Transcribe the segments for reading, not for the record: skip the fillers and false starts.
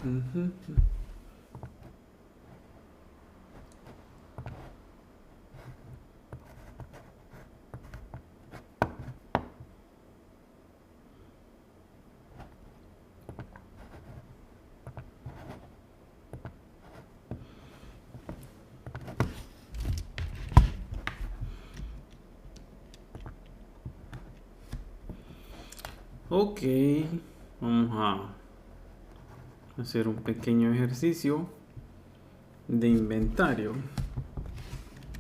Ujú. Ok, vamos a hacer un pequeño ejercicio de inventario.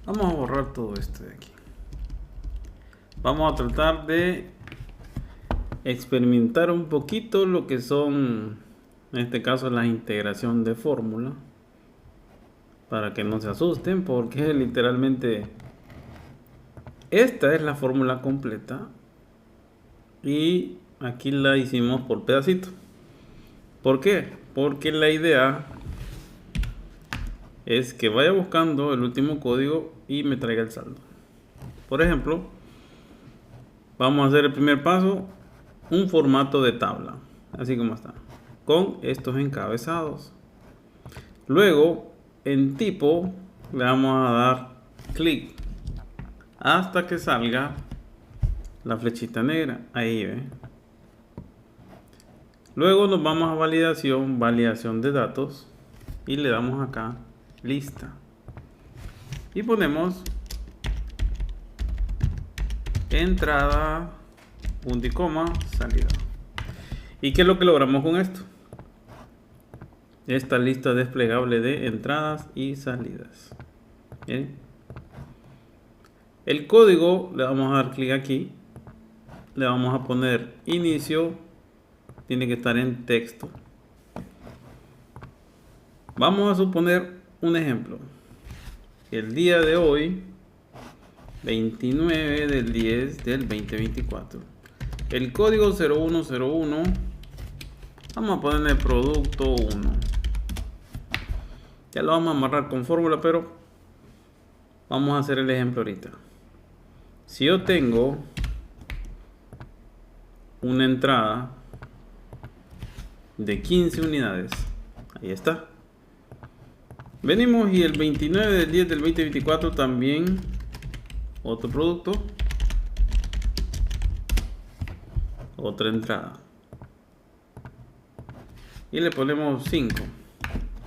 Vamos a borrar todo esto de aquí. Vamos a tratar de experimentar un poquito lo que son, en este caso, la integración de fórmula, para que no se asusten, porque literalmente esta es la fórmula completa y aquí la hicimos por pedacito. ¿Por qué? Porque la idea es que vaya buscando el último código y me traiga el saldo. Por ejemplo, vamos a hacer el primer paso, un formato de tabla, así como está, con estos encabezados. Luego, en tipo, le vamos a dar clic hasta que salga la flechita negra. Ahí ve. Luego nos vamos a validación de datos y le damos acá lista. Y ponemos entrada, punto y coma, salida. ¿Y qué es lo que logramos con esto? Esta lista desplegable de entradas y salidas. ¿Bien? El código le vamos a dar clic aquí, le vamos a poner inicio, tiene que estar en texto. Vamos a suponer un ejemplo. El día de hoy, 29 del 10 del 2024, el código 0101, vamos a ponerle producto 1. Ya lo vamos a amarrar con fórmula, pero vamos a hacer el ejemplo ahorita. Si yo tengo una entrada de 15 unidades, ahí está. Venimos y el 29 del 10 del 2024 también otro producto, otra entrada. Y le ponemos 5.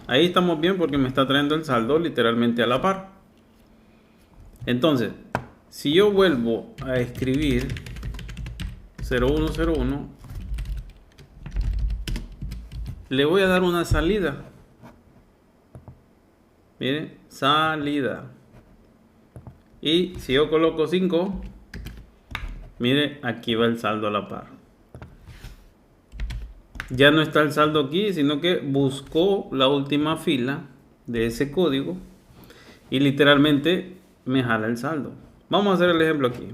Ahí estamos bien porque me está trayendo el saldo literalmente a la par. Entonces, si yo vuelvo a escribir 0101, le voy a dar una salida. Miren, salida. Y si yo coloco 5, mire, aquí va el saldo a la par. Ya no está el saldo aquí, sino que buscó la última fila de ese código y literalmente me jala el saldo. Vamos a hacer el ejemplo aquí.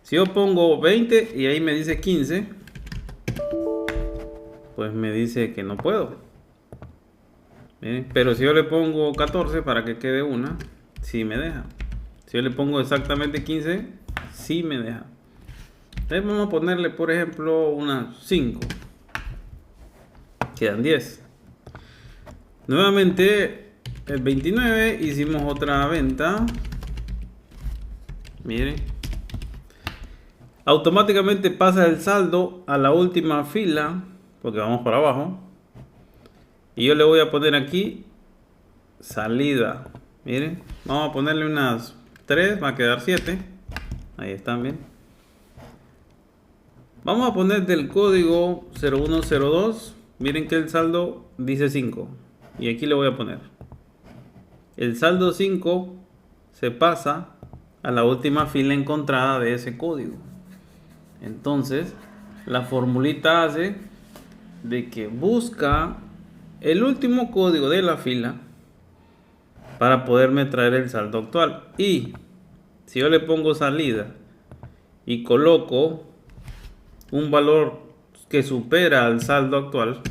Si yo pongo 20 y ahí me dice 15, pues me dice que no puedo. Pero si yo le pongo 14 para que quede una, sí me deja. Si yo le pongo exactamente 15, sí me deja. Entonces vamos a ponerle, por ejemplo, unas 5. Quedan 10. Nuevamente, el 29 hicimos otra venta. Miren. Automáticamente pasa el saldo a la última fila, porque vamos para abajo. Y yo le voy a poner aquí salida. Miren, vamos a ponerle unas 3, va a quedar 7. Ahí están bien. Vamos a poner del código 0102. Miren que el saldo dice 5. Y aquí le voy a poner. El saldo 5 se pasa a la última fila encontrada de ese código. Entonces, la formulita hace de que busca el último código de la fila para poderme traer el saldo actual. Y si yo le pongo salida y coloco un valor que supera al saldo actual,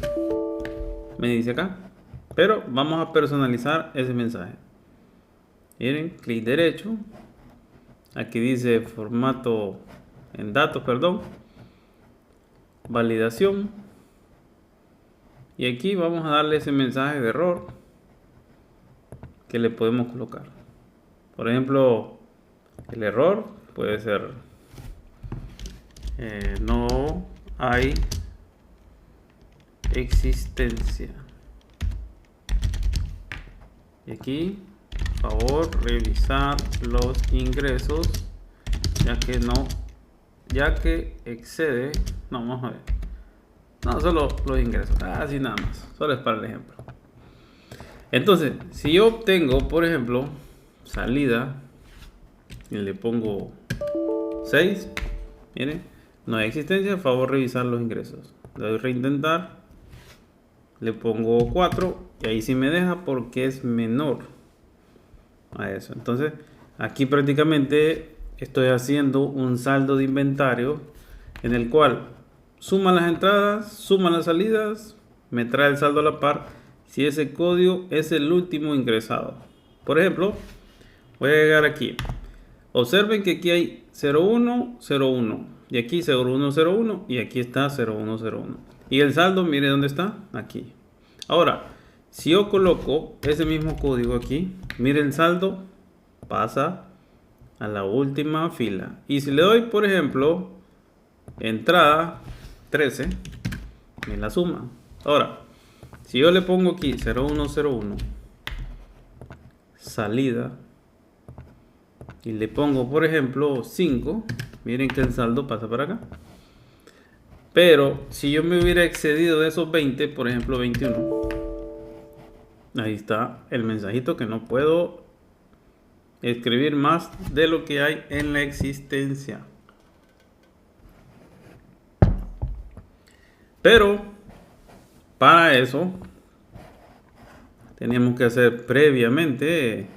me dice acá. Pero vamos a personalizar ese mensaje. Miren, clic derecho. Aquí dice formato en datos, perdón. Validación. Y aquí vamos a darle ese mensaje de error que le podemos colocar. Por ejemplo, el error puede ser no hay existencia. Y aquí, por favor, revisar los ingresos, ya que excede, no, vamos a ver, no, solo los ingresos, así nada más, solo es para el ejemplo. Entonces, si yo obtengo, por ejemplo, salida, y le pongo 6, miren, no hay existencia, por favor, revisar los ingresos. Le doy reintentar, le pongo 4, y ahí sí me deja porque es menor a eso. Entonces, aquí prácticamente estoy haciendo un saldo de inventario en el cual suma las entradas, suma las salidas, me trae el saldo a la par si ese código es el último ingresado. Por ejemplo, voy a llegar aquí. Observen que aquí hay 0101 y aquí 0101 y aquí está 0101. Y el saldo, mire dónde está, aquí. Ahora, si yo coloco ese mismo código aquí, mire el saldo pasa a la última fila. Y si le doy, por ejemplo, entrada 13, me la suma. Ahora, si yo le pongo aquí 0101, salida, y le pongo, por ejemplo, 5, miren que el saldo pasa para acá. Pero si yo me hubiera excedido de esos 20, por ejemplo 21, ahí está el mensajito que no puedo escribir más de lo que hay en la existencia. Pero para eso teníamos que hacer previamente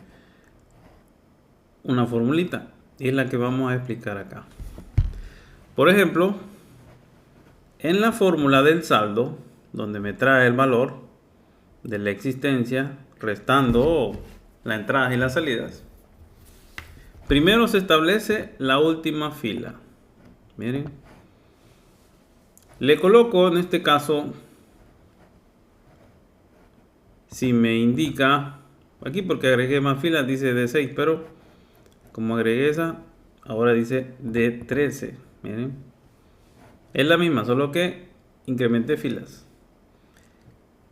una formulita, y es la que vamos a explicar acá. Por ejemplo, en la fórmula del saldo, donde me trae el valor de la existencia restando las entradas y las salidas, primero se establece la última fila. Miren, le coloco en este caso, si me indica aquí, porque agregué más filas, dice D6, pero como agregué esa, ahora dice D13. Miren, es la misma, solo que incrementé filas.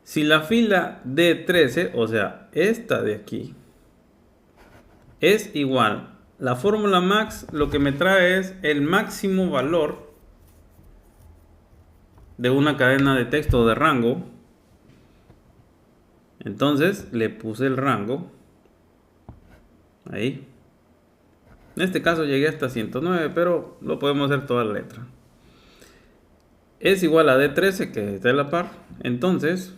Si la fila D13, o sea, esta de aquí, es igual, la fórmula max lo que me trae es el máximo valor de una cadena de texto de rango. Entonces le puse el rango ahí. En este caso llegué hasta 109, pero lo podemos hacer toda la letra. Es igual a D13, que está a la par. Entonces,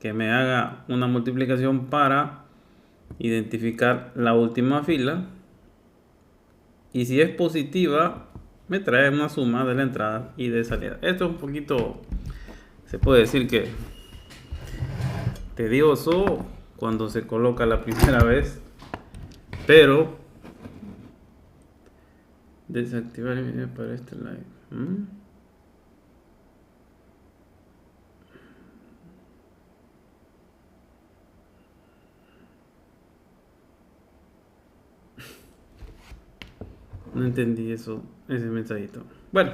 que me haga una multiplicación para identificar la última fila. Y si es positiva, me trae una suma de la entrada y de salida. Esto es un poquito, se puede decir que tedioso cuando se coloca la primera vez, pero desactivar el video para este live. No entendí eso, ese mensajito. Bueno,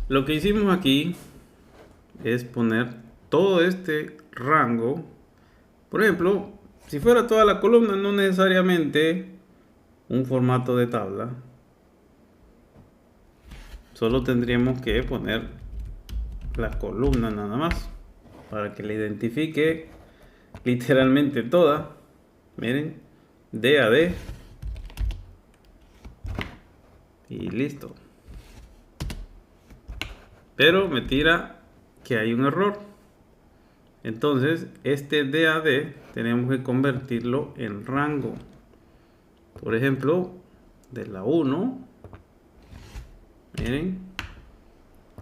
lo que hicimos aquí es poner todo este rango. Por ejemplo, si fuera toda la columna, no necesariamente un formato de tabla. Solo tendríamos que poner la columna nada más para que le identifique literalmente toda. Miren, D a D. Y listo. Pero me tira que hay un error. Entonces, este DAD tenemos que convertirlo en rango. Por ejemplo, de la 1, miren,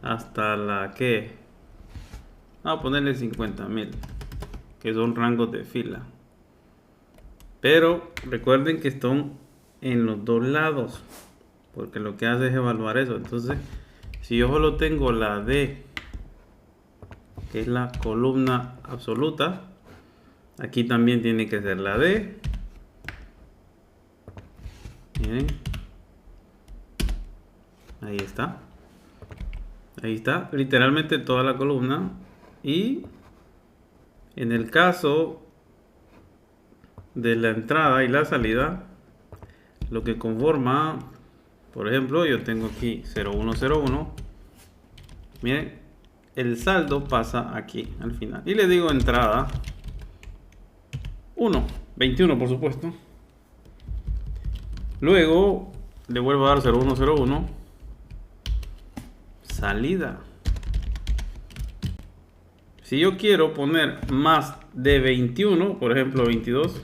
hasta la que, vamos a ponerle 50.000, que son rangos de fila. Pero recuerden que están en los dos lados, porque lo que hace es evaluar eso. Entonces, si yo solo tengo la D que es la columna absoluta. Aquí también tiene que ser la D. Miren. Ahí está. Ahí está, literalmente toda la columna. Y en el caso de la entrada y la salida, lo que conforma, por ejemplo, yo tengo aquí 0101. Miren, el saldo pasa aquí al final. Y le digo entrada 1, 21 por supuesto. Luego le vuelvo a dar 0101. Salida. Si yo quiero poner más de 21, por ejemplo 22,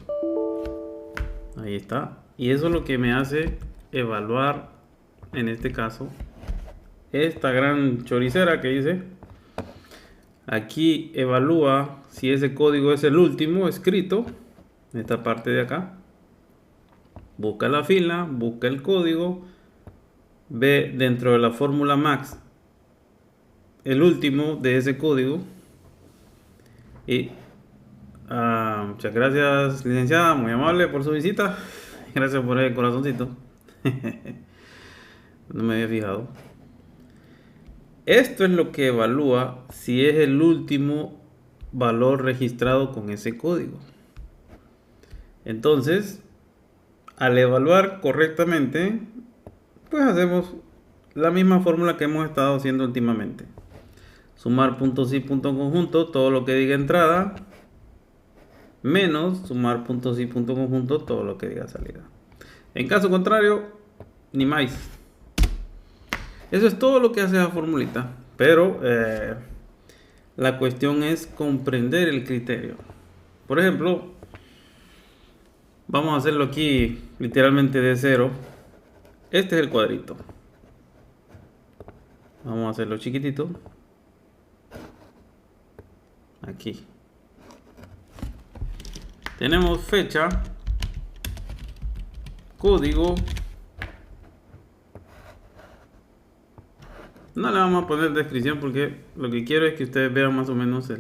ahí está. Y eso es lo que me hace evaluar, en este caso, esta gran choricera que dice. Aquí evalúa si ese código es el último escrito, en esta parte de acá. Busca la fila, busca el código, ve dentro de la fórmula max el último de ese código. Y muchas gracias, licenciada, muy amable por su visita. Gracias por el corazoncito. No me había fijado. Esto es lo que evalúa si es el último valor registrado con ese código. Entonces, al evaluar correctamente, pues hacemos la misma fórmula que hemos estado haciendo últimamente. Sumar puntos y punto conjunto, todo lo que diga entrada, menos sumar puntos y punto conjunto, todo lo que diga salida. En caso contrario, ni más. Eso es todo lo que hace la formulita. Pero la cuestión es comprender el criterio. Por ejemplo, vamos a hacerlo aquí literalmente de cero. Este es el cuadrito. Vamos a hacerlo chiquitito. Aquí. Tenemos fecha, código. No le vamos a poner descripción porque lo que quiero es que ustedes vean más o menos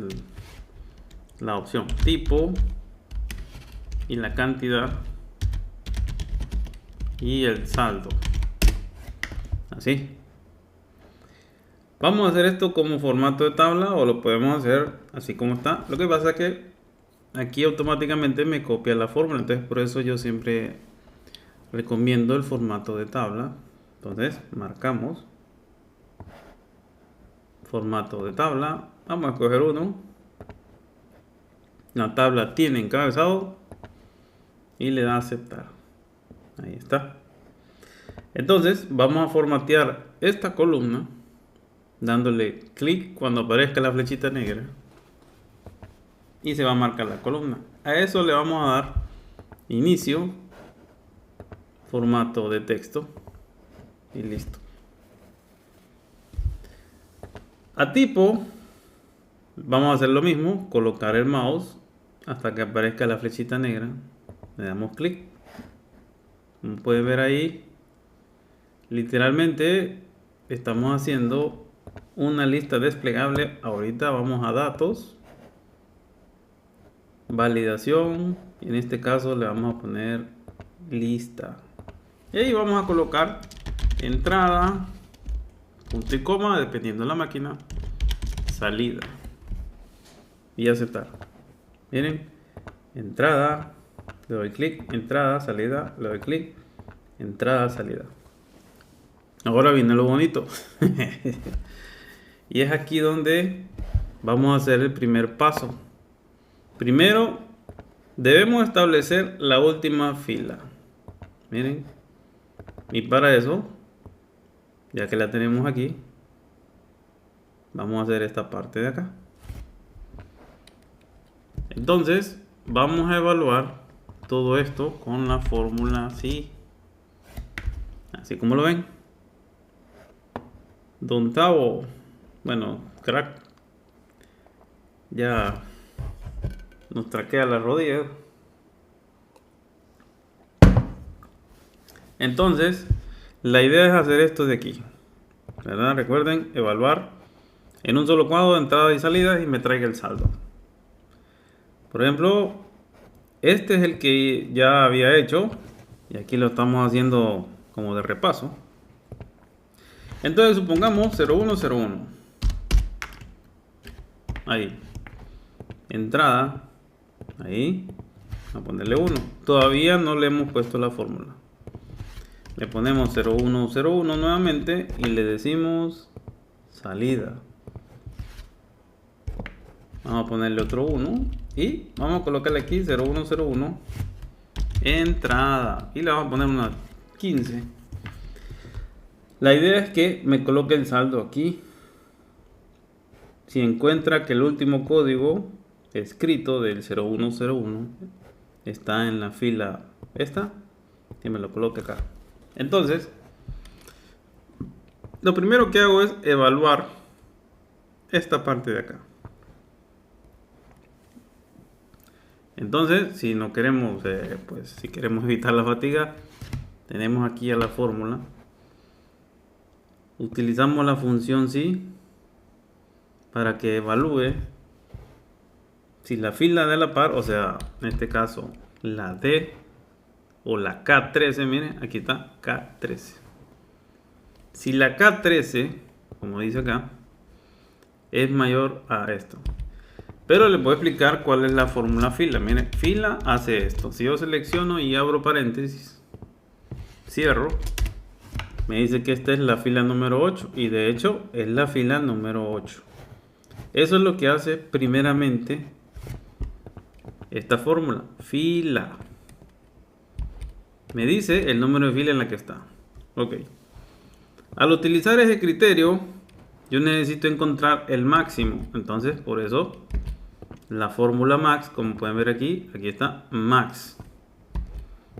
la opción. Tipo y la cantidad y el saldo. Así. Vamos a hacer esto como formato de tabla o lo podemos hacer así como está. Lo que pasa es que aquí automáticamente me copia la fórmula. Entonces por eso yo siempre recomiendo el formato de tabla. Entonces marcamos formato de tabla. Vamos a escoger uno. La tabla tiene encabezado y le da a aceptar. Ahí está. Entonces vamos a formatear esta columna dándole clic cuando aparezca la flechita negra y se va a marcar la columna. A eso le vamos a dar inicio, formato de texto y listo. A tipo vamos a hacer lo mismo, colocar el mouse hasta que aparezca la flechita negra, le damos clic. Como pueden ver ahí, literalmente estamos haciendo una lista desplegable. Ahorita vamos a datos, validación, y en este caso le vamos a poner lista. Y ahí vamos a colocar entrada, punto y coma, dependiendo de la máquina, salida y aceptar. Miren, entrada, le doy clic, entrada, salida, le doy clic, entrada, salida. Ahora viene lo bonito. Y es aquí donde vamos a hacer el primer paso. Primero debemos establecer la última fila. Miren. Y para eso, ya que la tenemos aquí, vamos a hacer esta parte de acá. Entonces vamos a evaluar todo esto con la fórmula así como lo ven. Don Tavo, bueno, crack, ya nos traquea la rodilla. Entonces la idea es hacer esto de aquí, ¿verdad? Recuerden evaluar en un solo cuadro de entradas y salidas y me traiga el saldo. Por ejemplo, este es el que ya había hecho y aquí lo estamos haciendo como de repaso. Entonces supongamos 0101. Ahí. Entrada. Ahí. A ponerle 1. Todavía no le hemos puesto la fórmula. Le ponemos 0101 nuevamente y le decimos salida. Vamos a ponerle otro 1 y vamos a colocarle aquí 0101 entrada y le vamos a poner una 15. La idea es que me coloque el saldo aquí. Si encuentra que el último código escrito del 0101 está en la fila esta, que me lo coloque acá. Entonces, lo primero que hago es evaluar esta parte de acá. Entonces, si no queremos, pues si queremos evitar la fatiga, tenemos aquí a la fórmula. Utilizamos la función si para que evalúe si la fila de la par, o sea, en este caso la D o la K13, miren, aquí está K13. Si la K13, como dice acá, es mayor a esto. Pero le puedo explicar cuál es la fórmula fila. Miren, fila hace esto. Si yo selecciono y abro paréntesis, cierro, me dice que esta es la fila número 8. Y de hecho es la fila número 8. Eso es lo que hace primeramente esta fórmula. Fila. Me dice el número de fila en la que está. Ok. Al utilizar ese criterio, yo necesito encontrar el máximo. Entonces, por eso, la fórmula max, como pueden ver aquí, aquí está max.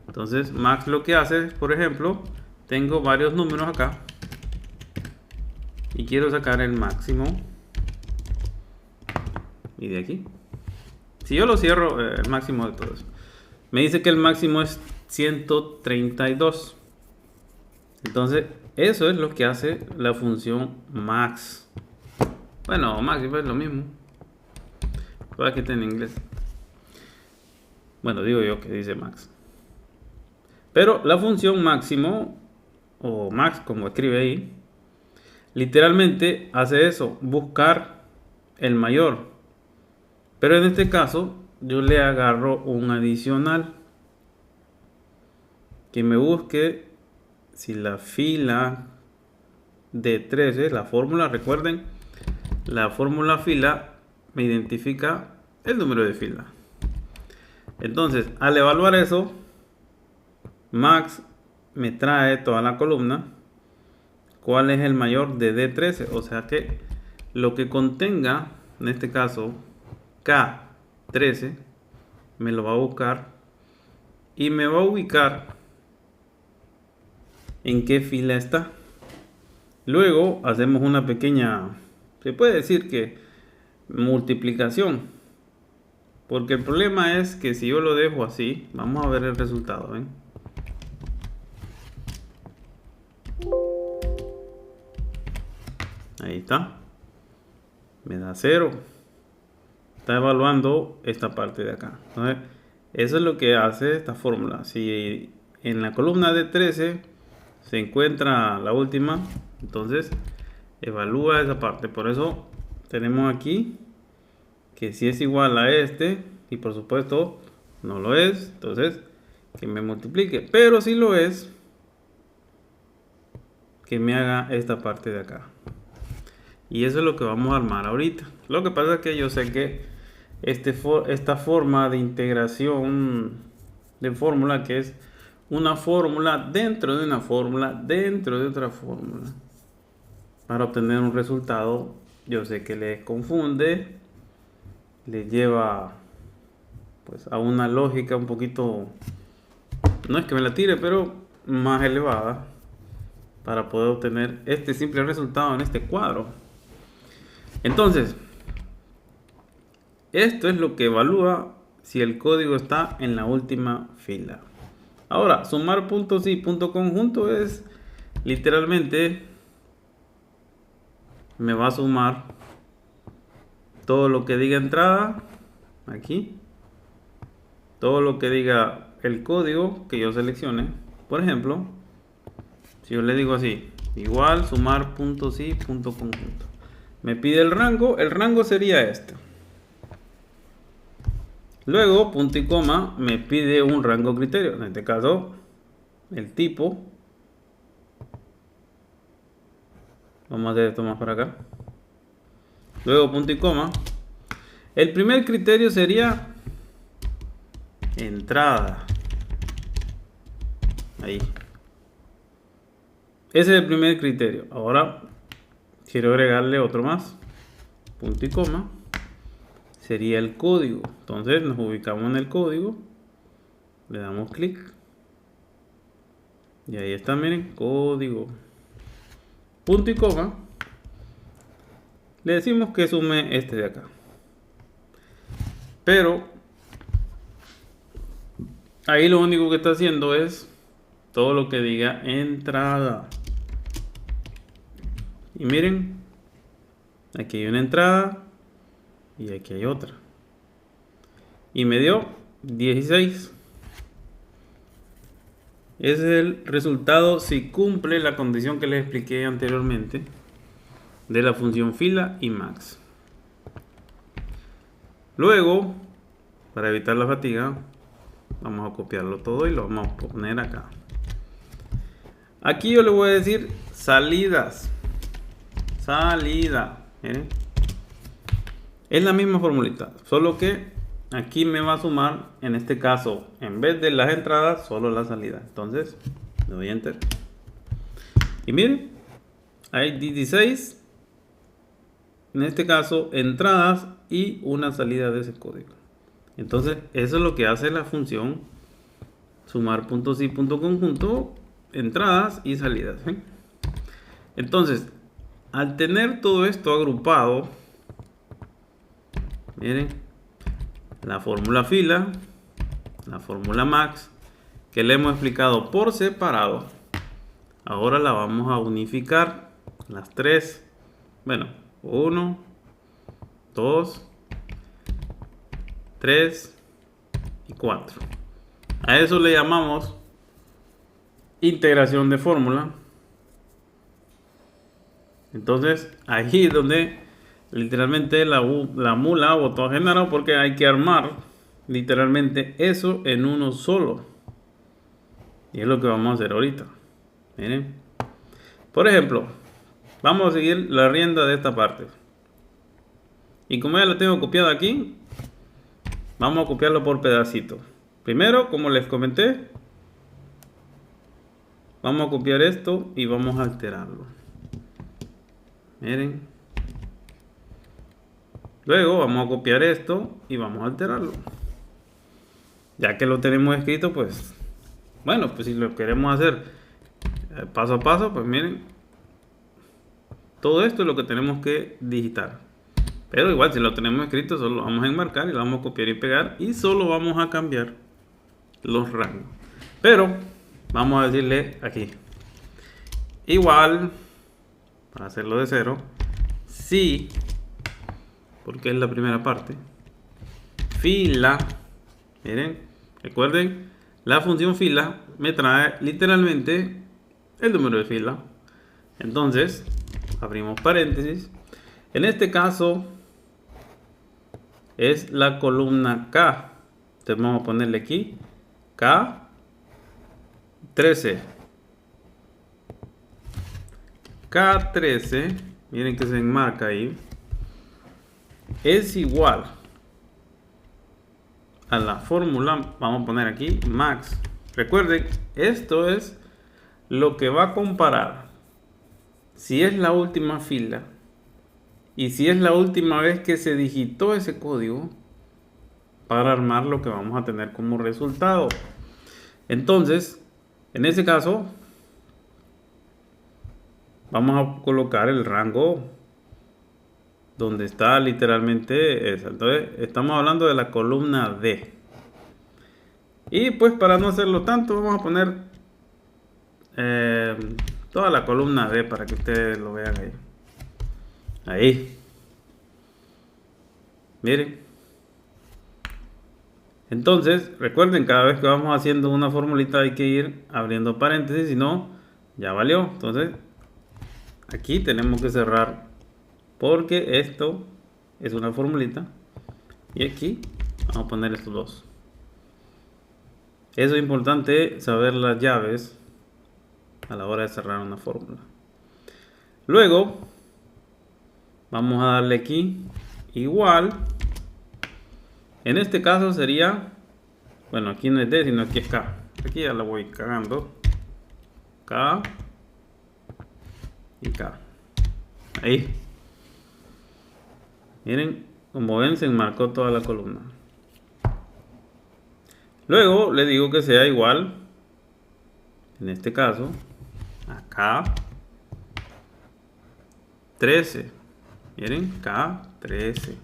Entonces, max lo que hace, por ejemplo, tengo varios números acá y quiero sacar el máximo. Y de aquí, si yo lo cierro, el máximo de todo eso, me dice que el máximo es 132. Entonces, eso es lo que hace la función max. Bueno, máximo es lo mismo. Aquí está en inglés. Bueno, digo yo que dice max. Pero la función máximo, o max como escribe ahí, literalmente hace eso, buscar el mayor. Pero en este caso, yo le agarro un adicional que me busque si la fila de 13, la fórmula, recuerden, la fórmula fila me identifica el número de fila. Entonces, al evaluar eso, max me trae toda la columna. ¿Cuál es el mayor de D13? O sea que lo que contenga, en este caso, K13, me lo va a buscar y me va a ubicar en qué fila está. Luego hacemos una pequeña, se puede decir que multiplicación, porque el problema es que si yo lo dejo así, vamos a ver el resultado, ¿ven? Ahí está, me da 0. Está evaluando esta parte de acá. Entonces, eso es lo que hace esta fórmula. Si en la columna de 13 se encuentra la última, entonces evalúa esa parte. Por eso tenemos aquí que si es igual a este, y por supuesto no lo es, entonces que me multiplique. Pero si lo es, que me haga esta parte de acá. Y eso es lo que vamos a armar ahorita. Lo que pasa es que yo sé que esta forma de integración de fórmula, que es una fórmula dentro de una fórmula dentro de otra fórmula, para obtener un resultado, yo sé que les confunde, les lleva pues a una lógica un poquito, no es que me la tire, pero más elevada, para poder obtener este simple resultado en este cuadro. Entonces, esto es lo que evalúa si el código está en la última fila. Ahora, sumar puntos y punto conjunto es literalmente me va a sumar todo lo que diga entrada, aquí, todo lo que diga el código que yo seleccione. Por ejemplo, si yo le digo así, igual sumar punto sí punto conjunto, me pide el rango sería este. Luego, punto y coma, me pide un rango criterio, en este caso, el tipo. Vamos a hacer esto más para acá. Luego, punto y coma. El primer criterio sería entrada. Ahí. Ese es el primer criterio. Ahora, quiero agregarle otro más. Punto y coma. Sería el código. Entonces nos ubicamos en el código, le damos clic y ahí está, miren, código, punto y coma, le decimos que sume este de acá, pero ahí lo único que está haciendo es todo lo que diga entrada. Y miren, aquí hay una entrada y aquí hay otra, y me dio 16. Ese es el resultado si cumple la condición que les expliqué anteriormente de la función fila y max. Luego, para evitar la fatiga, vamos a copiarlo todo y lo vamos a poner acá. Aquí yo le voy a decir salidas. Salida. ¿Miren? Es la misma formulita, solo que aquí me va a sumar, en este caso, en vez de las entradas, solo la salida. Entonces, le doy enter. Y miren, hay 16, en este caso, entradas y una salida de ese código. Entonces, eso es lo que hace la función sumar punto sí punto conjunto, entradas y salidas. ¿Sí? Entonces, al tener todo esto agrupado, miren, la fórmula fila, la fórmula max, que le hemos explicado por separado, ahora la vamos a unificar, las tres, bueno, 1, 2, 3 y 4. A eso le llamamos integración de fórmula. Entonces, ahí es donde literalmente la mula botó a generar, porque hay que armar literalmente eso en uno solo. Y es lo que vamos a hacer ahorita. Miren. Por ejemplo, vamos a seguir la rienda de esta parte. Y como ya la tengo copiada aquí, vamos a copiarlo por pedacitos. Primero, como les comenté, vamos a copiar esto y vamos a alterarlo. Miren. Luego vamos a copiar esto y vamos a alterarlo. Ya que lo tenemos escrito, pues bueno, pues si lo queremos hacer paso a paso, pues miren, todo esto es lo que tenemos que digitar. Pero igual si lo tenemos escrito, solo lo vamos a enmarcar y lo vamos a copiar y pegar y solo vamos a cambiar los rangos. Pero vamos a decirle aquí, igual, para hacerlo de cero, sí, porque es la primera parte, fila. Miren, recuerden, la función fila me trae literalmente el número de fila. Entonces, abrimos paréntesis. En este caso es la columna K. Entonces vamos a ponerle aquí K13. K13, miren que se enmarca ahí, es igual a la fórmula, vamos a poner aquí max. Recuerden, esto es lo que va a comparar si es la última fila y si es la última vez que se digitó ese código para armar lo que vamos a tener como resultado. Entonces, en ese caso, vamos a colocar el rango donde está literalmente esa. Entonces, estamos hablando de la columna D. Y pues para no hacerlo tanto, vamos a poner toda la columna D para que ustedes lo vean ahí. Ahí. Miren. Entonces, recuerden, cada vez que vamos haciendo una formulita hay que ir abriendo paréntesis, si no, ya valió. Entonces, aquí tenemos que cerrar porque esto es una formulita y aquí vamos a poner estos dos. Eso es importante, saber las llaves a la hora de cerrar una fórmula. Luego vamos a darle aquí igual. En este caso sería, bueno, aquí no es D sino aquí es K. Aquí ya la voy cagando. K y K. Ahí. Miren, como ven, se enmarcó toda la columna. Luego le digo que sea igual, en este caso, a K13. Miren, K13.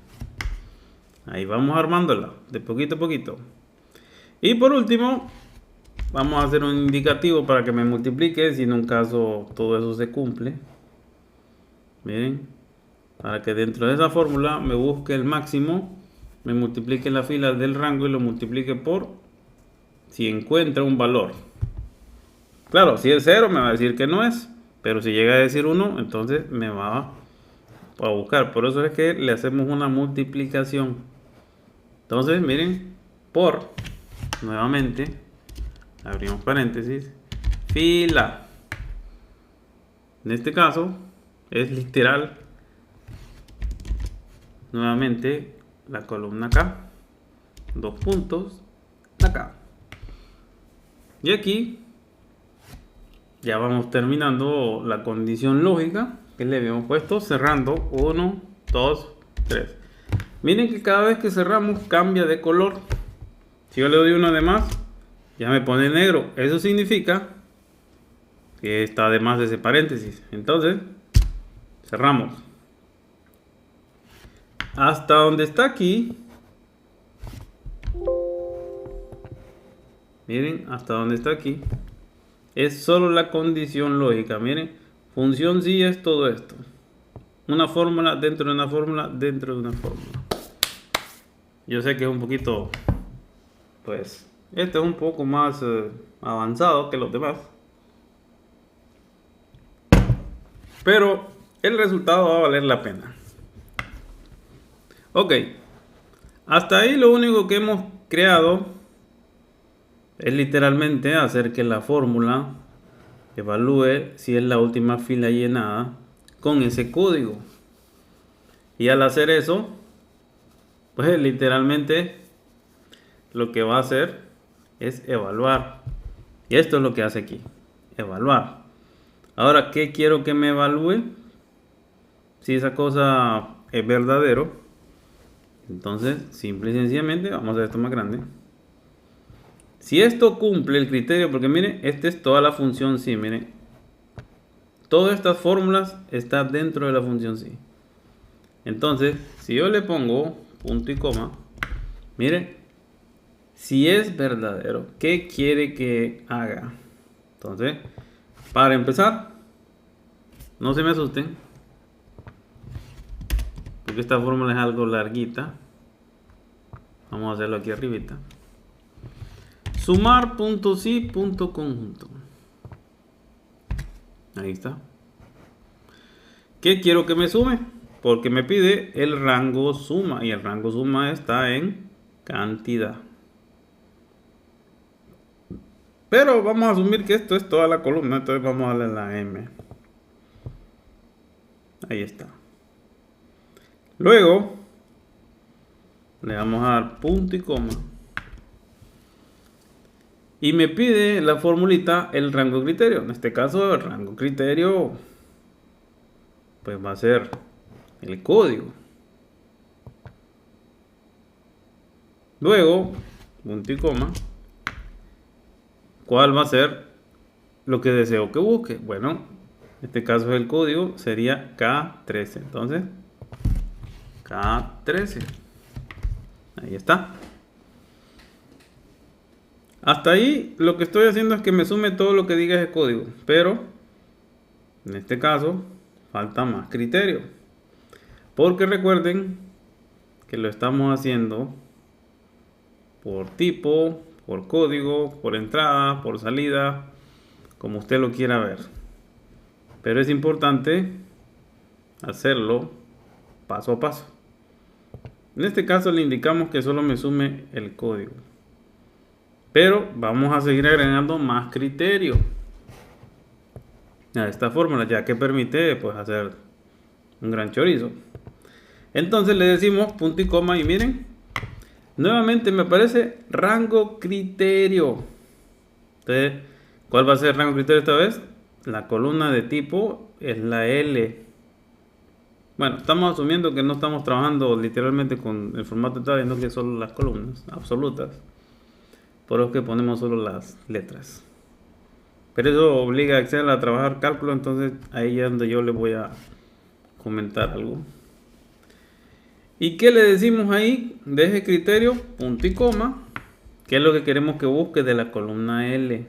Ahí vamos armándola, de poquito a poquito. Y por último, vamos a hacer un indicativo para que me multiplique, si en un caso todo eso se cumple. Miren, para que dentro de esa fórmula me busque el máximo, me multiplique la fila del rango y lo multiplique por si encuentra un valor. Claro, si es 0 me va a decir que no es, pero si llega a decir 1, entonces me va a buscar. Por eso es que le hacemos una multiplicación. Entonces, miren, por, nuevamente, abrimos paréntesis, fila. En este caso, es literal, nuevamente, la columna acá, dos puntos, acá. Y aquí, ya vamos terminando la condición lógica que le habíamos puesto, cerrando 1, 2, 3. Miren que cada vez que cerramos cambia de color. Si yo le doy uno de más, ya me pone negro. Eso significa que está de más ese paréntesis. Entonces, cerramos. Hasta donde está aquí. Miren, hasta donde está aquí. Es solo la condición lógica. Miren, función sí es todo esto. Una fórmula dentro de una fórmula dentro de una fórmula. Yo sé que es un poquito, pues, este es un poco más avanzado que los demás. Pero el resultado va a valer la pena. Ok. Hasta ahí lo único que hemos creado es literalmente hacer que la fórmula evalúe si es la última fila llenada con ese código. Y al hacer eso, pues literalmente lo que va a hacer es evaluar. Y esto es lo que hace aquí, evaluar. Ahora, ¿qué quiero que me evalúe? Si esa cosa es verdadero, entonces simple y sencillamente vamos a hacer esto más grande. Si esto cumple el criterio, porque miren, esta es toda la función sí, miren. Todas estas fórmulas están dentro de la función sí. Entonces, si yo le pongo punto y coma, miren, si es verdadero, ¿qué quiere que haga? Entonces, para empezar, no se me asusten, porque esta fórmula es algo larguita. Vamos a hacerlo aquí arribita. Sumar punto sí punto conjunto. Ahí está. ¿Qué quiero que me sume? Porque me pide el rango suma y el rango suma está en cantidad. Pero vamos a asumir que esto es toda la columna, entonces vamos a darle la M. Ahí está. Luego le vamos a dar punto y coma. Y me pide la formulita el rango criterio. En este caso el rango criterio pues va a ser el código. Luego, punto y coma. ¿Cuál va a ser lo que deseo que busque? Bueno, en este caso el código sería K13. Entonces, K13. Ahí está. Hasta ahí lo que estoy haciendo es que me sume todo lo que diga ese código. Pero, en este caso, falta más criterio. Porque recuerden que lo estamos haciendo por tipo, por código, por entrada, por salida, como usted lo quiera ver. Pero es importante hacerlo paso a paso. En este caso le indicamos que solo me sume el código. Pero vamos a seguir agregando más criterios a esta fórmula, ya que permite pues hacer un gran chorizo. Entonces le decimos punto y coma y miren, nuevamente me aparece rango criterio. Entonces, ¿cuál va a ser el rango criterio esta vez? La columna de tipo es la L. Bueno, estamos asumiendo que no estamos trabajando literalmente con el formato tal, sino que solo las columnas absolutas. Por eso que ponemos solo las letras. Pero eso obliga a Excel a trabajar cálculo, entonces ahí es donde yo le voy a comentar algo. ¿Y qué le decimos ahí? Deje criterio, punto y coma, que es lo que queremos que busque de la columna L.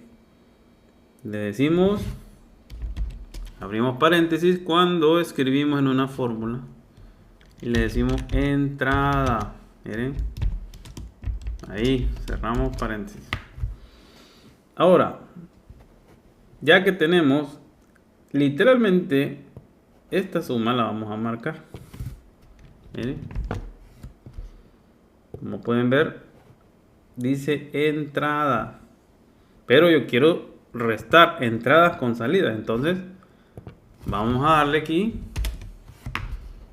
Le decimos, abrimos paréntesis cuando escribimos en una fórmula y le decimos entrada. Miren, ahí cerramos paréntesis. Ahora, ya que tenemos literalmente esta suma, la vamos a marcar. Miren, como pueden ver, dice entrada, pero yo quiero restar entradas con salidas, entonces vamos a darle aquí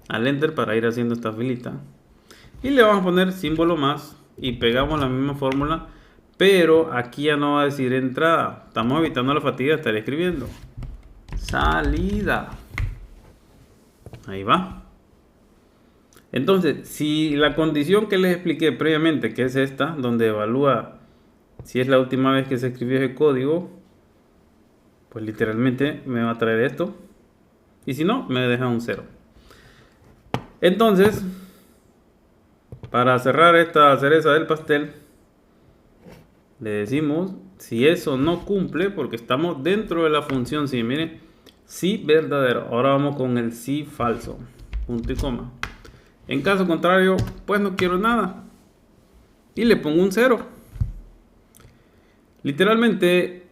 al enter para ir haciendo esta filita y le vamos a poner símbolo más y pegamos la misma fórmula, pero aquí ya no va a decir entrada, estamos evitando la fatiga de estar escribiendo salida. Ahí va. Entonces, si la condición que les expliqué previamente, que es esta, donde evalúa si es la última vez que se escribió ese código, pues literalmente me va a traer esto. Y si no, me deja un 0. Entonces, para cerrar esta cereza del pastel, le decimos si eso no cumple, porque estamos dentro de la función sí. Miren, sí verdadero. Ahora vamos con el sí falso. Punto y coma. En caso contrario, pues no quiero nada. Y le pongo un 0. Literalmente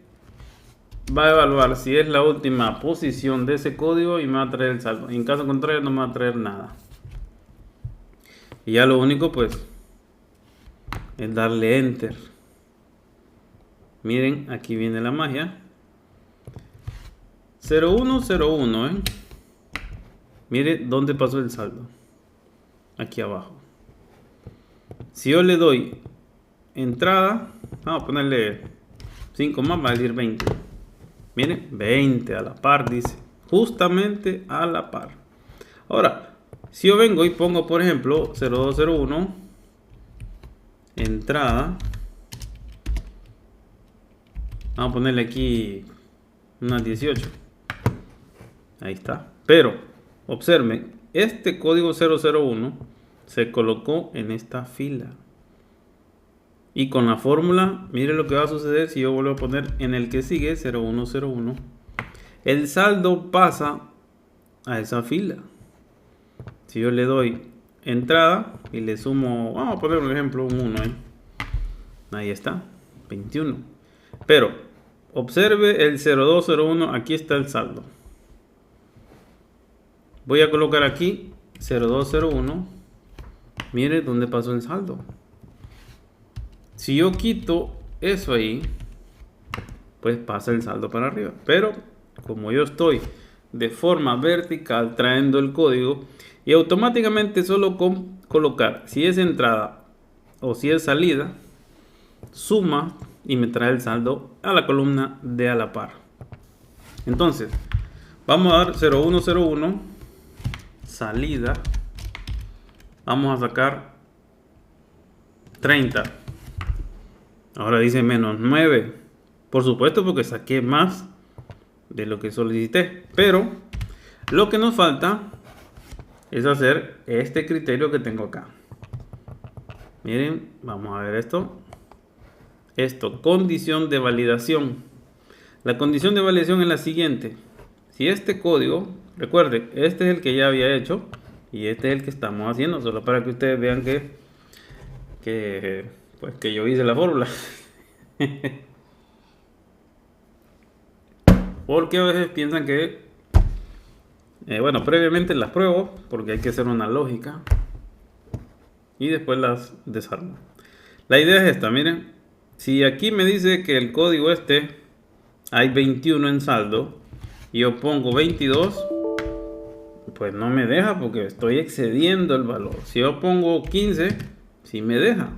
va a evaluar si es la última posición de ese código y me va a traer el saldo. En caso contrario no me va a traer nada. Y ya lo único pues es darle enter. Miren, aquí viene la magia. 0101, Mire dónde pasó el saldo. Aquí abajo. Si yo le doy entrada, vamos a ponerle 5 más, va a decir 20. Miren, 20 a la par, dice. Justamente a la par. Ahora, si yo vengo y pongo, por ejemplo, 0201, entrada. Vamos a ponerle aquí unas 18. Ahí está. Pero, observen. Este código 001 se colocó en esta fila. Y con la fórmula, mire lo que va a suceder si yo vuelvo a poner en el que sigue 0101. El saldo pasa a esa fila. Si yo le doy entrada y le sumo, vamos a poner un ejemplo, un 1 ahí. Ahí está, 21. Pero observe el 0201, aquí está el saldo. Voy a colocar aquí 0201. Mire dónde pasó el saldo. Si yo quito eso ahí, pues pasa el saldo para arriba. Pero como yo estoy de forma vertical trayendo el código, y automáticamente solo con colocar si es entrada o si es salida, suma y me trae el saldo a la columna de a la par. Entonces, vamos a dar 0101. Salida, vamos a sacar 30. Ahora dice menos 9, por supuesto porque saqué más de lo que solicité, pero lo que nos falta es hacer este criterio que tengo acá. Miren, vamos a ver esto, condición de validación. La condición de validación es la siguiente: si este código, recuerde, este es el que ya había hecho Y este es el que estamos haciendo, solo para que ustedes vean que yo hice la fórmula. Porque a veces piensan que, bueno, previamente las pruebo porque hay que hacer una lógica y después las desarmo. La idea es esta, miren, si aquí me dice que el código hay 21 en saldo y yo pongo 22, pues no me deja porque estoy excediendo el valor. Si yo pongo 15, sí me deja.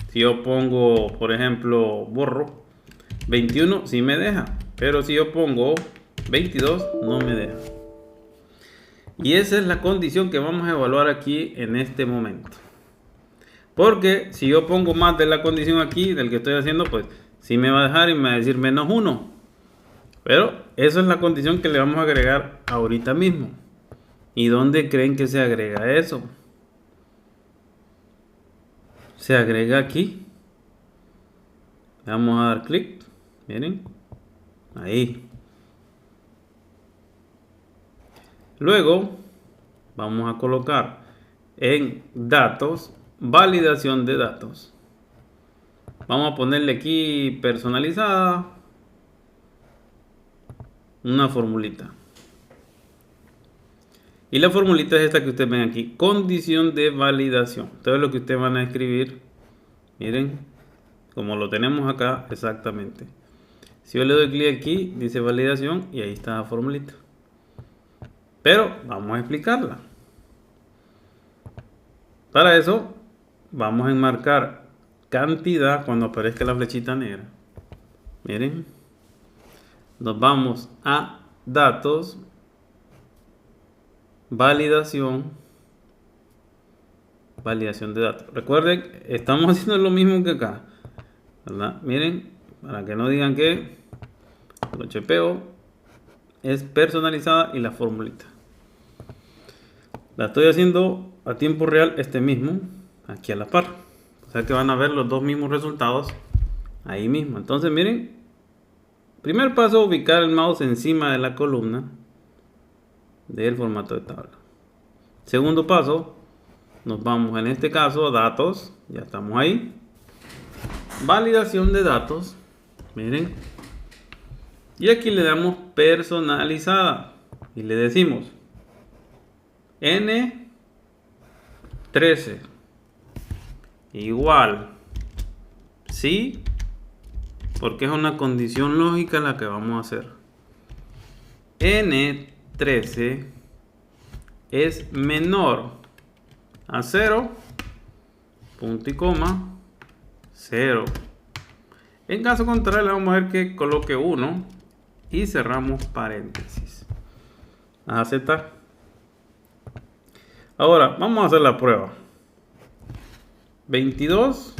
Si yo pongo, por ejemplo, borro 21, sí me deja. Pero si yo pongo 22, no me deja. Y esa es la condición que vamos a evaluar aquí en este momento. Porque si yo pongo más de la condición aquí, del que estoy haciendo, pues sí me va a dejar y me va a decir menos 1. Pero esa es la condición que le vamos a agregar ahorita mismo. ¿Y dónde creen que se agrega eso? Se agrega aquí. Vamos a dar clic. Miren. Ahí. Luego vamos a colocar en datos, validación de datos. Vamos a ponerle aquí personalizada una formulita. Y la formulita es esta que ustedes ven aquí, condición de validación. Todo lo que ustedes van a escribir, miren, como lo tenemos acá exactamente. Si yo le doy clic aquí, dice validación y ahí está la formulita. Pero vamos a explicarla. Para eso vamos a enmarcar cantidad cuando aparezca la flechita negra. Miren, nos vamos a datos, validación de datos. Recuerden, estamos haciendo lo mismo que acá, ¿verdad? Miren, para que no digan que lo chepeo, es personalizada y la formulita. La estoy haciendo a tiempo real mismo, aquí a la par. O sea que van a ver los dos mismos resultados ahí mismo. Entonces miren, primer paso, ubicar el mouse encima de la columna del formato de tabla. Segundo paso, nos vamos en este caso a datos, ya estamos ahí. Validación de datos, miren. Y aquí le damos personalizada y le decimos N13 igual sí, porque es una condición lógica la que vamos a hacer. N13 es menor a 0, punto y coma, 0. En caso contrario, le vamos a ver que coloque 1 y cerramos paréntesis. A aceptar. Ahora vamos a hacer la prueba. 22.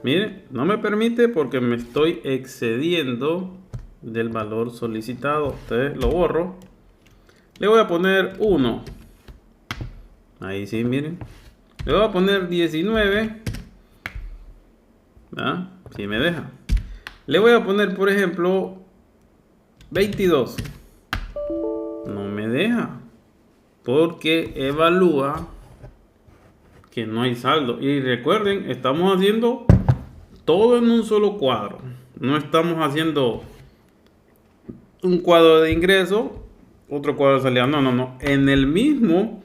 Mire, no me permite porque me estoy excediendo del valor solicitado. Entonces lo borro. Le voy a poner 1. Ahí sí, miren. Le voy a poner 19. ¿Ah? Si me deja. Le voy a poner, por ejemplo, 22. No me deja. Porque evalúa que no hay saldo. Y recuerden, estamos haciendo todo en un solo cuadro. No estamos haciendo un cuadro de ingreso, otro cuadro de salida. No, no, no. En el mismo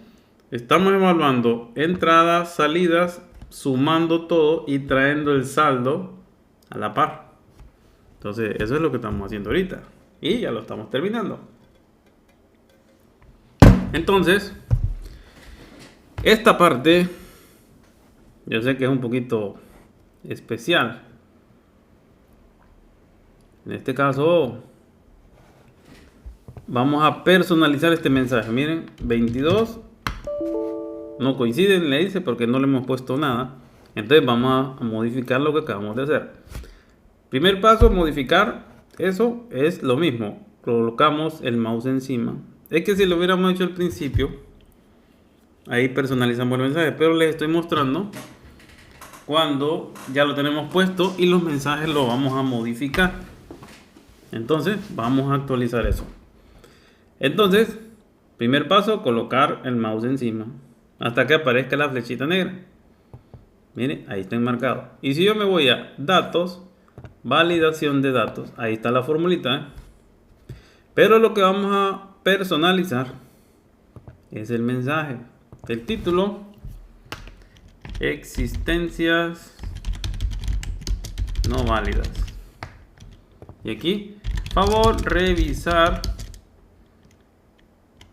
estamos evaluando entradas, salidas, sumando todo y trayendo el saldo a la par. Entonces, eso es lo que estamos haciendo ahorita. Y ya lo estamos terminando. Entonces, esta parte, yo sé que es un poquito especial. En este caso, vamos a personalizar este mensaje. Miren, 22 no coinciden, le dice, porque no le hemos puesto nada. Entonces vamos a modificar lo que acabamos de hacer. Primer paso, modificar. Eso es lo mismo. Colocamos el mouse encima. Es que si lo hubiéramos hecho al principio, ahí personalizamos el mensaje, pero les estoy mostrando cuando ya lo tenemos puesto y los mensajes los vamos a modificar. Entonces vamos a actualizar eso. Entonces Primer paso, colocar el mouse encima hasta que aparezca la flechita negra. Miren, ahí está enmarcado. Y si yo me voy a datos, validación de datos, ahí está la formulita, ¿eh? Pero lo que vamos a personalizar es el mensaje. El título: existencias no válidas. Y aquí, favor revisar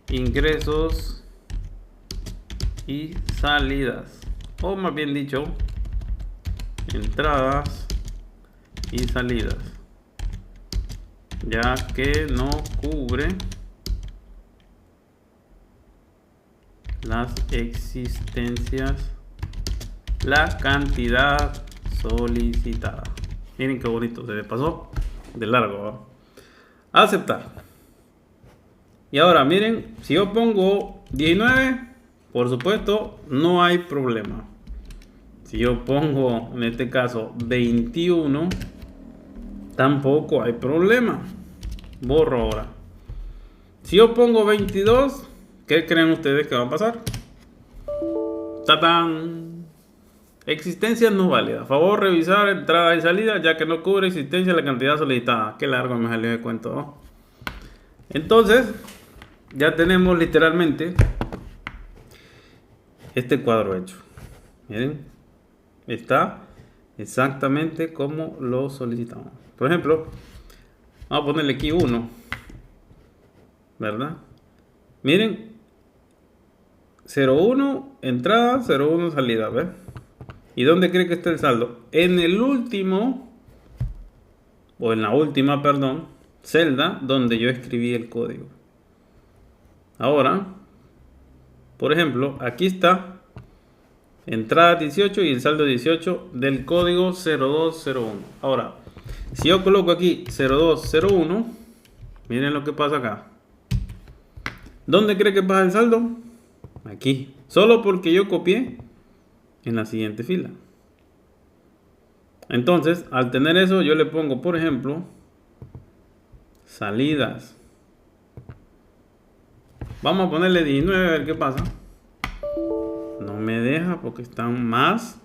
ingresos y salidas, o más bien dicho, entradas y salidas, ya que no cubre las existencias la cantidad solicitada. Miren qué bonito, se me pasó de largo, ¿no? Aceptar. Y ahora miren, si yo pongo 19, por supuesto no hay problema. Si yo pongo en este caso 21, tampoco hay problema. Borro ahora. Si yo pongo 22, ¿qué creen ustedes que va a pasar? ¡Tatán! Existencia no válida. Favor revisar entrada y salida, ya que no cubre existencia la cantidad solicitada. Qué largo me salió de cuento, ¿no? Entonces, ya tenemos literalmente este cuadro hecho. Miren, está exactamente como lo solicitamos. Por ejemplo, vamos a ponerle aquí 1, ¿verdad? Miren, 01 entrada, 01 salida, ¿ves? ¿Y dónde cree que está el saldo? En el último, o en la última, perdón, celda donde yo escribí el código. Ahora, por ejemplo, aquí está entrada 18 y el saldo 18 del código 0201. Ahora, si yo coloco aquí 0201, miren lo que pasa acá. ¿Dónde cree que pasa el saldo? Aquí. Solo porque yo copié en la siguiente fila. Entonces, al tener eso, yo le pongo, por ejemplo, salidas. Vamos a ponerle 19 a ver qué pasa. No me deja porque están más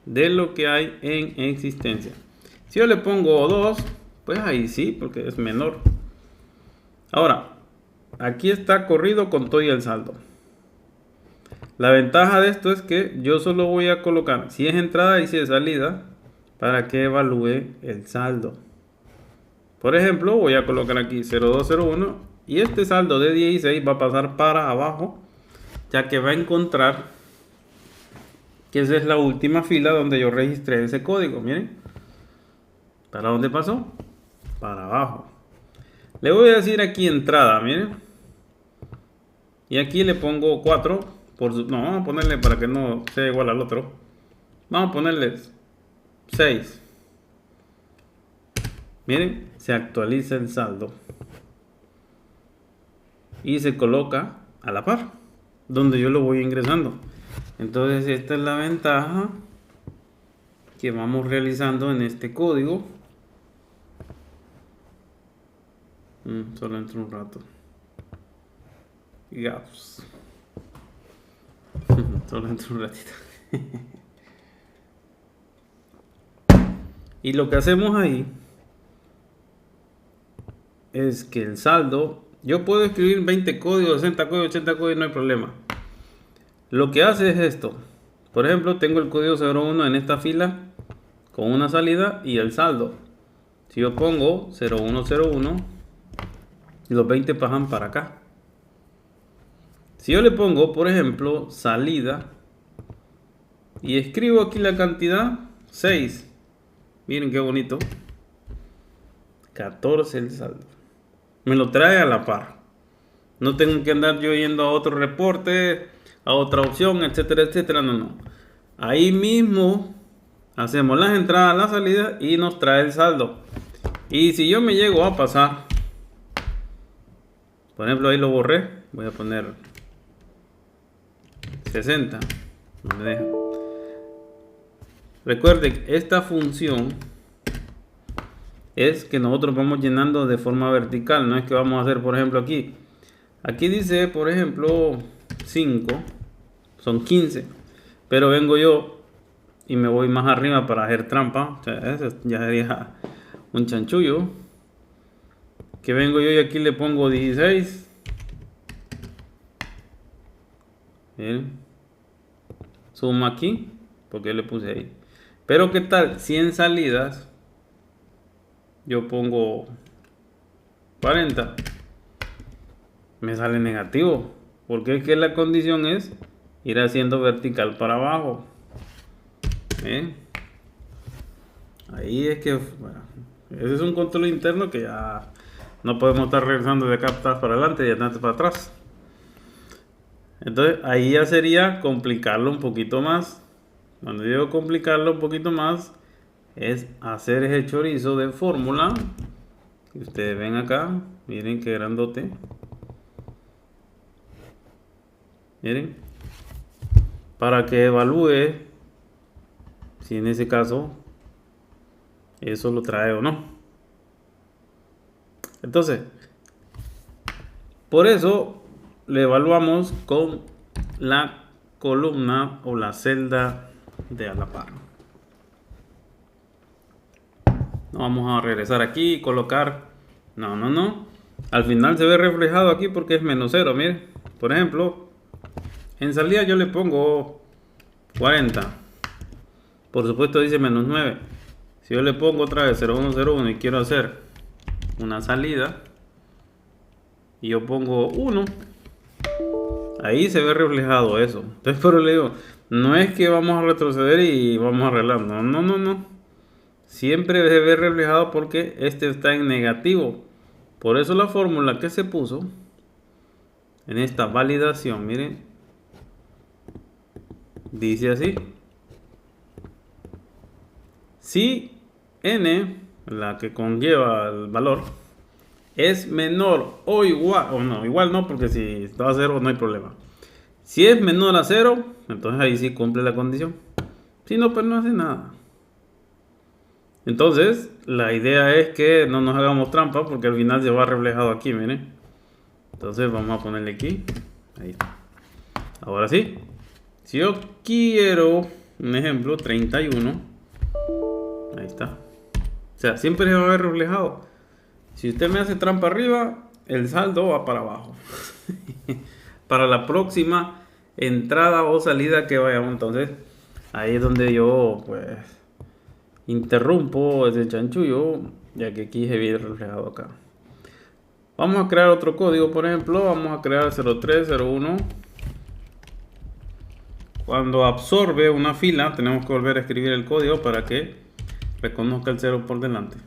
de lo que hay en existencia. Si yo le pongo 2, pues ahí sí, porque es menor. Ahora, aquí está corrido con todo y el saldo. La ventaja de esto es que yo solo voy a colocar si es entrada y si es salida para que evalúe el saldo. Por ejemplo, voy a colocar aquí 0201 y este saldo de 16 va a pasar para abajo, ya que va a encontrar que esa es la última fila donde yo registré ese código. Miren, ¿para dónde pasó? Para abajo. Le voy a decir aquí entrada, miren, y aquí le pongo 4. No, vamos a ponerle para que no sea igual al otro. Vamos a ponerle 6. Miren, se actualiza el saldo y se coloca a la par donde yo lo voy ingresando. Entonces esta es la ventaja que vamos realizando en este código. Solo entro un rato. Gaps. Solo entro un ratito. Y lo que hacemos ahí es que el saldo, yo puedo escribir 20 códigos, 60 códigos, 80 códigos, no hay problema. Lo que hace es esto. Por ejemplo, tengo el código 01 en esta fila con una salida y el saldo. Si yo pongo 0101, los 20 pasan para acá. Si yo le pongo, por ejemplo, salida y escribo aquí la cantidad 6, miren qué bonito, 14 el saldo. Me lo trae a la par. No tengo que andar yo yendo a otro reporte, a otra opción, etcétera, etcétera. No. Ahí mismo hacemos las entradas, las salidas y nos trae el saldo. Y si yo me llego a pasar, por ejemplo, ahí lo borré, voy a poner 60. No me deja. Recuerden, esta función es que nosotros vamos llenando de forma vertical. No es que vamos a hacer, por ejemplo, aquí Aquí dice, por ejemplo, 5, son 15. Pero vengo yo y me voy más arriba para hacer trampa. O sea, eso ya sería un chanchullo. Que vengo yo y aquí le pongo 16. Miren. Suma aquí, porque le puse ahí. Pero qué tal, 100 salidas, yo pongo 40, me sale negativo, porque es que la condición es ir haciendo vertical para abajo. ¿Eh? Ahí es que, bueno, ese es un control interno que ya no podemos estar regresando de acá para adelante y de atrás para atrás. Entonces ahí ya sería complicarlo un poquito más. Cuando digo complicarlo un poquito más, es hacer ese chorizo de fórmula que ustedes ven acá. Miren qué grandote. Miren, para que evalúe si en ese caso eso lo trae o no. Entonces, por eso le evaluamos con la columna o la celda de a la par. No vamos a regresar aquí y colocar. No. Al final se ve reflejado aquí porque es menos 0. Miren, por ejemplo, en salida yo le pongo 40. Por supuesto dice menos 9. Si yo le pongo otra vez 0101 y quiero hacer una salida y yo pongo 1, ahí se ve reflejado eso. Entonces, pero le digo, no es que vamos a retroceder y vamos a arreglar. No. Siempre se ve reflejado porque este está en negativo. Por eso la fórmula que se puso en esta validación, miren, dice así: si n, la que conlleva el valor, es menor o igual, o no, igual no, porque si está a 0 no hay problema. Si es menor a 0, entonces ahí sí cumple la condición. Si no, pues no hace nada. Entonces, la idea es que no nos hagamos trampa porque al final se va reflejado aquí, miren. Entonces vamos a ponerle aquí. Ahí está. Ahora sí. Si yo quiero, un ejemplo, 31. Ahí está. O sea, siempre se va a ver reflejado. Si usted me hace trampa arriba, el saldo va para abajo. Para la próxima entrada o salida que vayamos. Entonces, ahí es donde yo, pues, interrumpo ese chanchullo, ya que aquí se ve reflejado acá. Vamos a crear otro código, por ejemplo, vamos a crear 0301. Cuando absorbe una fila, tenemos que volver a escribir el código para que reconozca el 0 por delante.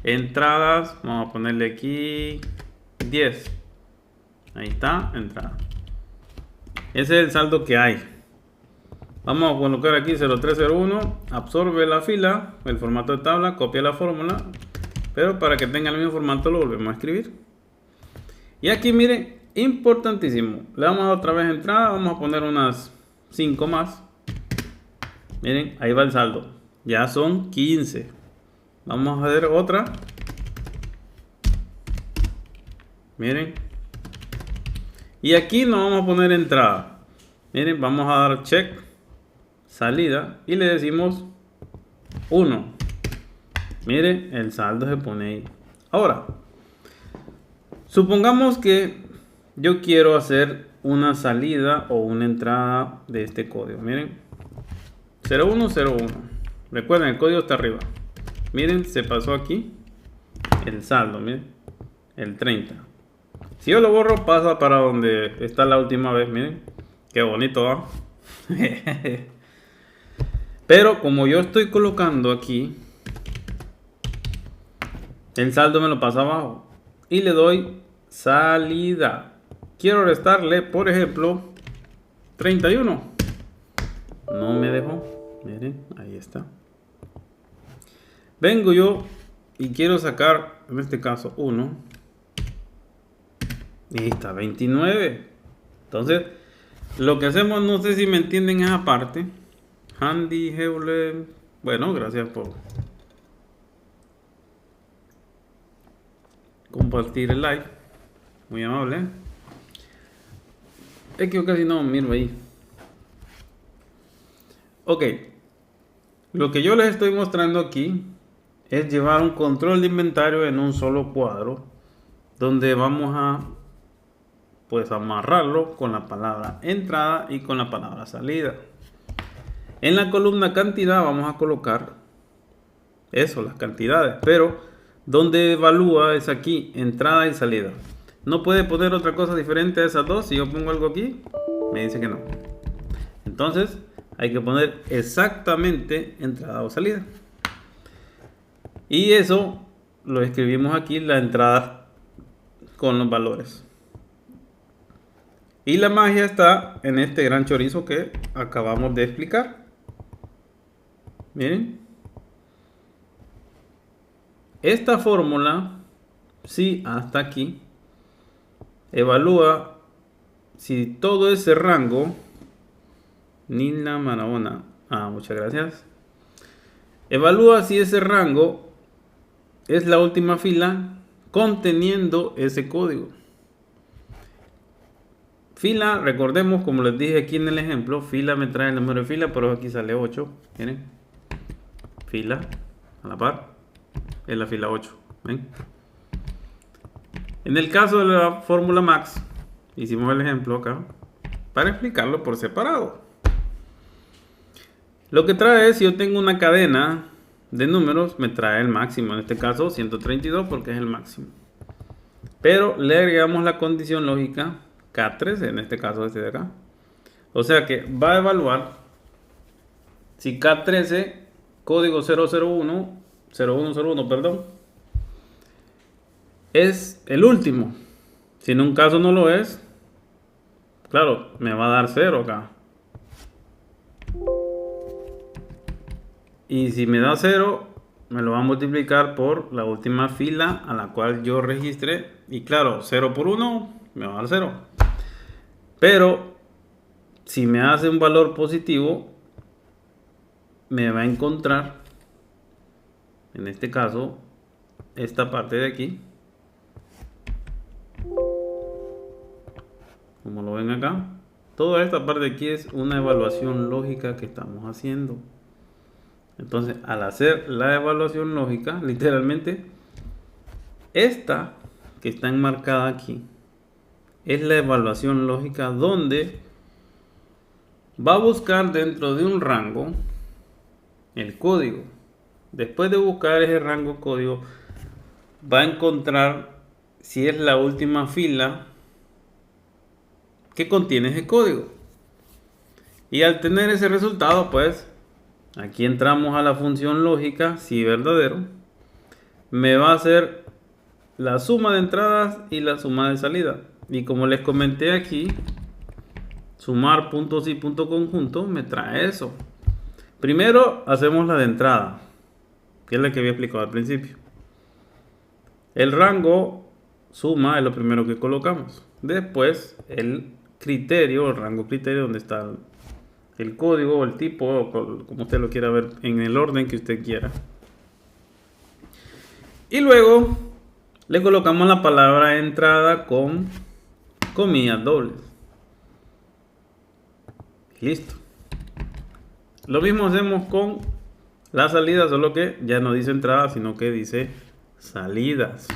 Entradas, vamos a ponerle aquí 10. Ahí está, entrada. Ese es el saldo que hay. Vamos a colocar aquí 0301, absorbe la fila, el formato de tabla, copia la fórmula, pero para que tenga el mismo formato lo volvemos a escribir. Y aquí miren, importantísimo, le vamos a dar otra vez entrada, vamos a poner unas 5 más. Miren, ahí va el saldo, ya son 15. Vamos a hacer otra. Miren. Y aquí nos vamos a poner entrada. Miren, vamos a dar check, salida, y le decimos 1. Miren, el saldo se pone ahí. Ahora, supongamos que yo quiero hacer una salida o una entrada de este código. Miren, 0101. Recuerden, el código está arriba. Miren, se pasó aquí el saldo, miren, el 30. Si yo lo borro, pasa para donde está la última vez. Miren, qué bonito va. Pero como yo estoy colocando aquí, el saldo me lo pasa abajo y le doy salida. Quiero restarle, por ejemplo, 31. No me dejó. Miren, ahí está. Vengo yo y quiero sacar, en este caso, 1. Y está 29. Entonces, lo que hacemos, no sé si me entienden esa parte. Handy Heule. Bueno, gracias por compartir el live. Muy amable. Es que yo casi no miro ahí. Ok. Lo que yo les estoy mostrando aquí es llevar un control de inventario en un solo cuadro, donde vamos a pues amarrarlo con la palabra entrada y con la palabra salida. En la columna cantidad vamos a colocar eso, las cantidades, pero donde evalúa es aquí, entrada y salida. No puede poner otra cosa diferente a esas dos. Si yo pongo algo aquí, me dice que no. Entonces hay que poner exactamente entrada o salida. Y eso lo escribimos aquí, la entrada con los valores. Y la magia está en este gran chorizo que acabamos de explicar. Miren. Esta fórmula, sí, hasta aquí, evalúa si todo ese rango, Nina Marabona, muchas gracias. Evalúa si ese rango es la última fila conteniendo ese código. Fila, recordemos, como les dije aquí en el ejemplo, fila me trae el número de fila, pero aquí sale 8. Miren, fila a la par es la fila 8. ¿Ven? En el caso de la fórmula max, hicimos el ejemplo acá para explicarlo por separado. Lo que trae es, si yo tengo una cadena de números, me trae el máximo, en este caso 132 porque es el máximo. Pero le agregamos la condición lógica K13, en este caso este de acá. O sea que va a evaluar si K13, código 0101, perdón, es el último. Si en un caso no lo es, claro, me va a dar 0 acá. Y si me da 0, me lo va a multiplicar por la última fila a la cual yo registré. Y claro, 0 por 1 me va a dar 0. Pero si me hace un valor positivo, me va a encontrar, en este caso, esta parte de aquí. Como lo ven acá, toda esta parte de aquí es una evaluación lógica que estamos haciendo. Entonces, al hacer la evaluación lógica, literalmente, esta que está enmarcada aquí es la evaluación lógica donde va a buscar dentro de un rango el código. Después de buscar ese rango código, va a encontrar si es la última fila que contiene ese código. Y al tener ese resultado, pues aquí entramos a la función lógica, si verdadero, me va a hacer la suma de entradas y la suma de salida. Y como les comenté aquí, sumar puntos y punto conjunto me trae eso. Primero hacemos la de entrada, que es la que había explicado al principio. El rango suma es lo primero que colocamos. Después el criterio, el rango criterio, donde está el código o el tipo, o como usted lo quiera ver, en el orden que usted quiera. Y luego le colocamos la palabra entrada con comillas dobles. Listo. Lo mismo hacemos con la salida, solo que ya no dice entrada, sino que dice salidas.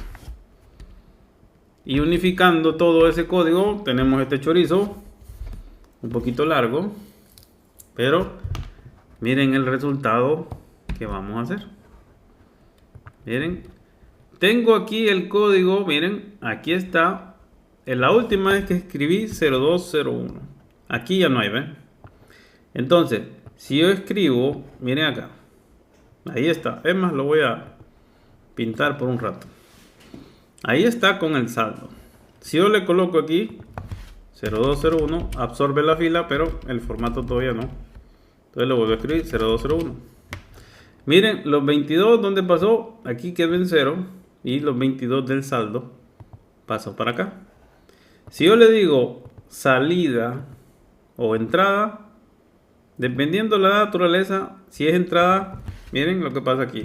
Y unificando todo ese código, tenemos este chorizo un poquito largo, pero miren el resultado que vamos a hacer. Miren, tengo aquí el código, miren, aquí está. En la última vez que escribí 0201. Aquí ya no hay, ¿ven? Entonces, si yo escribo, miren acá, ahí está. Es más, lo voy a pintar por un rato. Ahí está con el saldo. Si yo le coloco aquí 0201, absorbe la fila, pero el formato todavía no. Entonces le vuelvo a escribir 0201. Miren, los 22 donde pasó, aquí quedó en 0. Y los 22 del saldo pasó para acá. Si yo le digo salida o entrada, dependiendo de la naturaleza, si es entrada, miren lo que pasa aquí.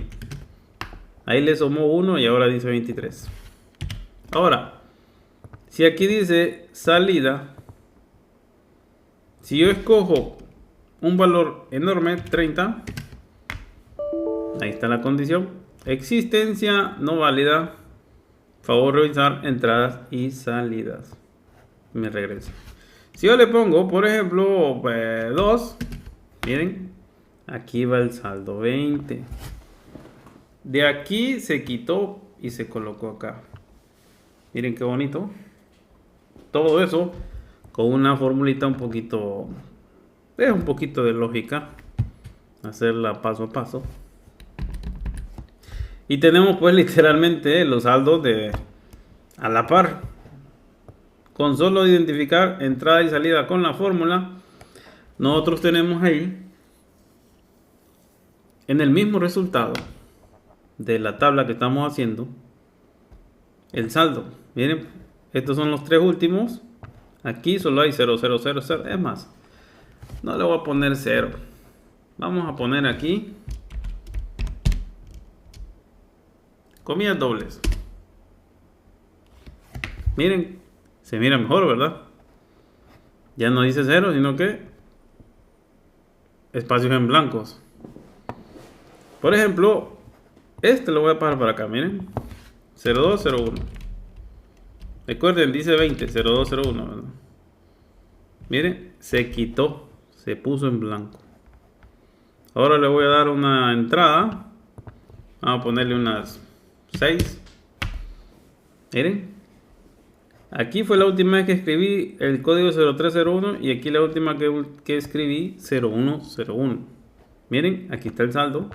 Ahí le sumó 1 y ahora dice 23. Ahora, Si aquí dice salida, si yo escojo un valor enorme, 30, ahí está la condición. Existencia no válida. Favor revisar entradas y salidas. Me regreso. Si yo le pongo, por ejemplo, 2, miren, aquí va el saldo 20. De aquí se quitó y se colocó acá. Miren qué bonito. Todo eso con una formulita un poquito de lógica, hacerla paso a paso. Y tenemos pues literalmente los saldos a la par. Con solo identificar entrada y salida con la fórmula, nosotros tenemos ahí en el mismo resultado de la tabla que estamos haciendo el saldo. Miren, estos son los tres últimos. Aquí solo hay 0, 0, 0, 0. Es más, no le voy a poner 0. Vamos a poner aquí comillas dobles. Miren, se mira mejor, ¿verdad? Ya no dice 0, sino que espacios en blancos. Por ejemplo, este lo voy a pasar para acá, miren. 0201. Recuerden, dice 20, 0201, ¿verdad? Miren, se quitó, se puso en blanco. Ahora le voy a dar una entrada. Vamos a ponerle unas 6. Miren, aquí fue la última vez que escribí el código 0301 y aquí la última que escribí 0101. Miren, aquí está el saldo,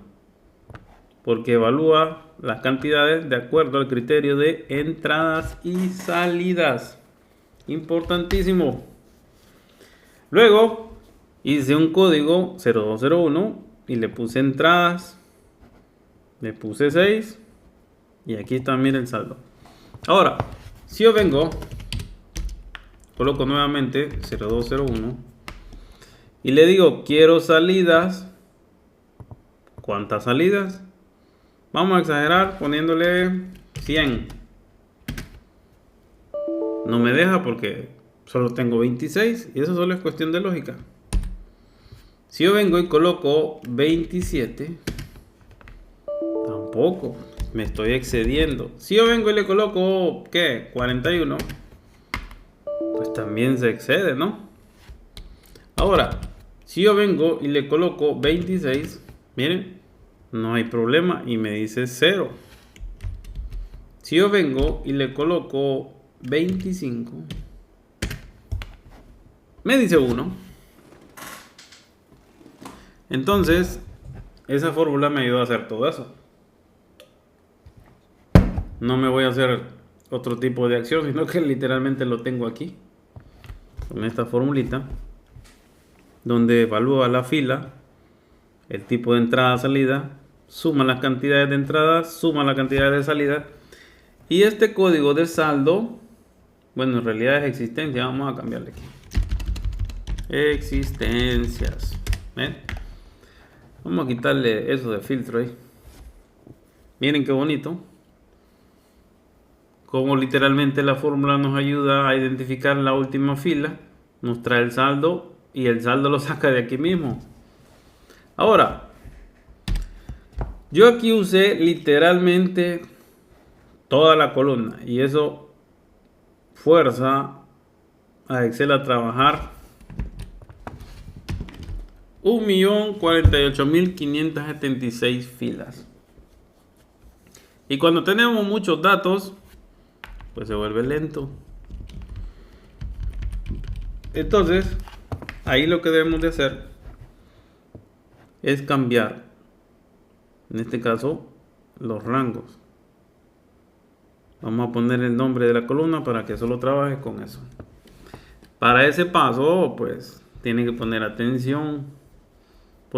porque evalúa las cantidades de acuerdo al criterio de entradas y salidas. Importantísimo. Luego hice un código 0201 y le puse entradas, le puse 6 y aquí está, miren el saldo. Ahora, si yo vengo, coloco nuevamente 0201 y le digo quiero salidas. ¿Cuántas salidas? Vamos a exagerar poniéndole 100. No me deja porque solo tengo 26 y eso solo es cuestión de lógica. Si yo vengo y coloco 27, tampoco, me estoy excediendo. Si yo vengo y le coloco, ¿qué? 41, pues también se excede, ¿no? Ahora, si yo vengo y le coloco 26, miren, no hay problema y me dice 0. Si yo vengo y le coloco 25, me dice 1. Entonces, esa fórmula me ayuda a hacer todo eso. No me voy a hacer otro tipo de acción, sino que literalmente lo tengo aquí, con esta formulita, donde evalúa la fila, el tipo de entrada, salida, suma las cantidades de entradas, suma las cantidades de salida. Y este código de saldo, bueno, en realidad es existencia. Vamos a cambiarle aquí. Existencias. ¿Ven? Vamos a quitarle eso de filtro ahí. Miren qué bonito. Como literalmente la fórmula nos ayuda a identificar la última fila. Nos trae el saldo y el saldo lo saca de aquí mismo. Ahora, yo aquí usé literalmente toda la columna y eso fuerza a Excel a trabajar 1.048.576 filas. Y cuando tenemos muchos datos, pues se vuelve lento. Entonces, ahí lo que debemos de hacer es cambiar, en este caso, los rangos. Vamos a poner el nombre de la columna para que solo trabaje con eso. Para ese paso, pues, tiene que poner atención.